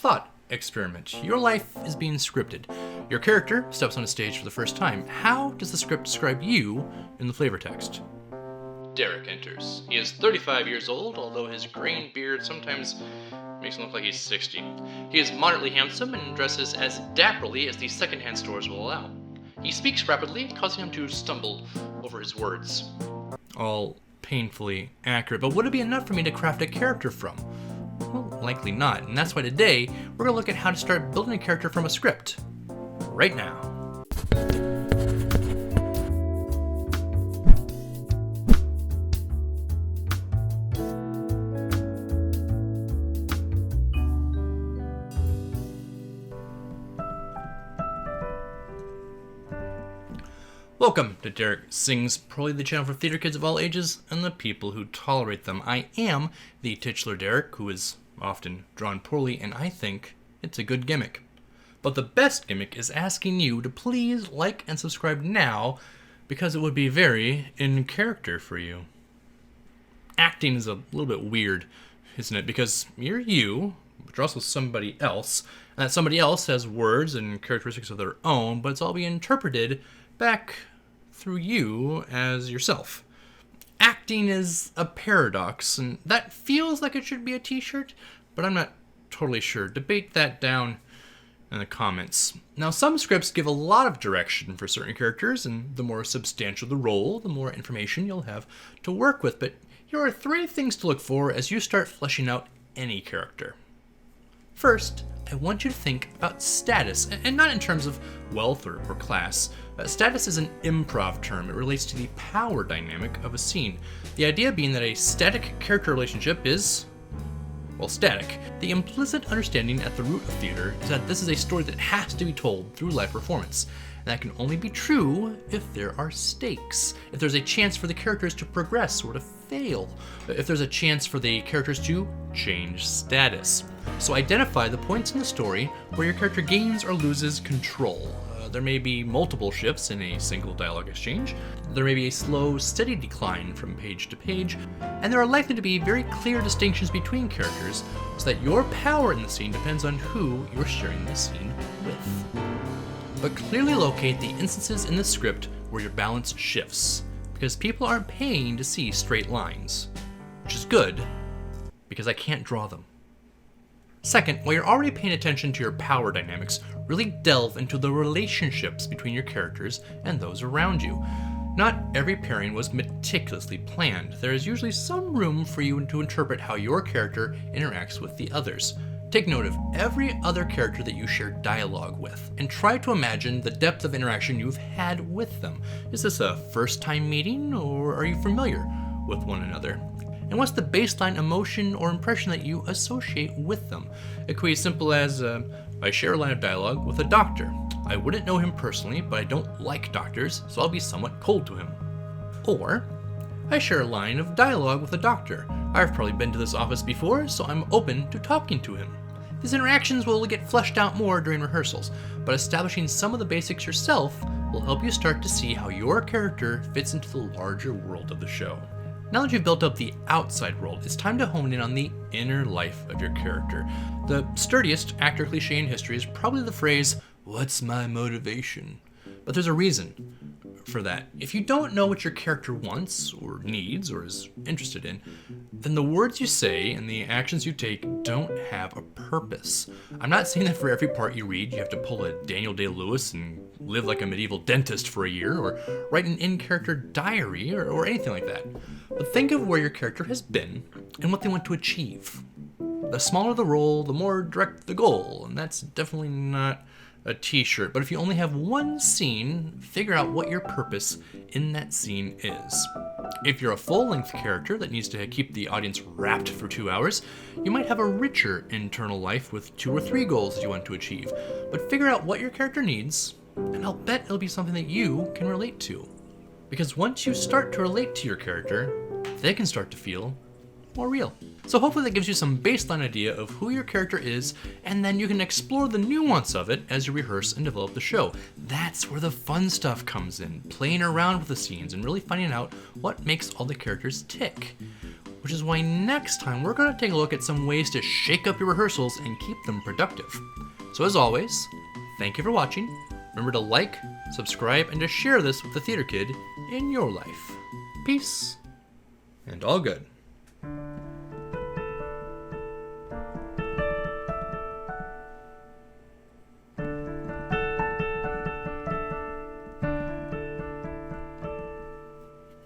thought experiment. Your life is being scripted. Your character steps on a stage for the first time. How does the script describe you in the flavor text? Derek enters. He is 35 years old, although his graying beard sometimes makes him look like he's 60. He is moderately handsome and dresses as dapperly as the secondhand stores will allow. He speaks rapidly, causing him to stumble over his words. All painfully accurate, but would it be enough for me to craft a character from? Well, likely not, and that's why today we're going to look at how to start building a character from a script. Right now. Welcome to Derek Sings Poorly, the channel for theater kids of all ages and the people who tolerate them. I am the titular Derek, who is often drawn poorly, and I think it's a good gimmick. But the best gimmick is asking you to please like and subscribe now, because it would be very in character for you. Acting is a little bit weird, isn't it? Because you're you, but you're also somebody else, and that somebody else has words and characteristics of their own, but it's all being interpreted back through you as yourself. Acting is a paradox, and that feels like it should be a t-shirt, but I'm not totally sure. Debate that down in the comments. Now, some scripts give a lot of direction for certain characters, and the more substantial the role, the more information you'll have to work with, but here are 3 things to look for as you start fleshing out any character. First, I want you to think about status, and not in terms of wealth or class. Status is an improv term. It relates to the power dynamic of a scene. The idea being that a static character relationship is, well, static. The implicit understanding at the root of theater is that this is a story that has to be told through live performance. And that can only be true if there are stakes, if there's a chance for the characters to progress or to fail, if there's a chance for the characters to change status. So identify the points in the story where your character gains or loses control. There may be multiple shifts in a single dialogue exchange, there may be a slow, steady decline from page to page, and there are likely to be very clear distinctions between characters so that your power in the scene depends on who you're sharing the scene with. But clearly locate the instances in the script where your balance shifts, because people aren't paying to see straight lines, which is good, because I can't draw them. Second, while you're already paying attention to your power dynamics, really delve into the relationships between your characters and those around you. Not every pairing was meticulously planned. There is usually some room for you to interpret how your character interacts with the others. Take note of every other character that you share dialogue with, and try to imagine the depth of interaction you've had with them. Is this a first-time meeting, or are you familiar with one another? And what's the baseline emotion or impression that you associate with them? It could be as simple as, I share a line of dialogue with a doctor. I wouldn't know him personally, but I don't like doctors, so I'll be somewhat cold to him. Or, I share a line of dialogue with a doctor. I've probably been to this office before, so I'm open to talking to him. These interactions will get fleshed out more during rehearsals, but establishing some of the basics yourself will help you start to see how your character fits into the larger world of the show. Now that you've built up the outside world, it's time to hone in on the inner life of your character. The sturdiest actor cliche in history is probably the phrase, "What's my motivation?" But there's a reason for that. If you don't know what your character wants or needs or is interested in, then the words you say and the actions you take don't have a purpose. I'm not saying that for every part you read you have to pull a Daniel Day-Lewis and live like a medieval dentist for a year, or write an in-character diary, or anything like that. But think of where your character has been and what they want to achieve. The smaller the role, the more direct the goal, and that's definitely not a t-shirt. But if you only have one scene, figure out what your purpose in that scene is. If you're a full-length character that needs to keep the audience wrapped for 2 hours, you might have a richer internal life with 2 or 3 goals you want to achieve. But figure out what your character needs, and I'll bet it'll be something that you can relate to. Because once you start to relate to your character, they can start to feel more real. So hopefully that gives you some baseline idea of who your character is, and then you can explore the nuance of it as you rehearse and develop the show. That's where the fun stuff comes in, playing around with the scenes and really finding out what makes all the characters tick. which is why next time we're going to take a look at some ways to shake up your rehearsals and keep them productive. So as always, thank you for watching. Remember to like, subscribe, and to share this with the theater kid in your life. Peace, and all good.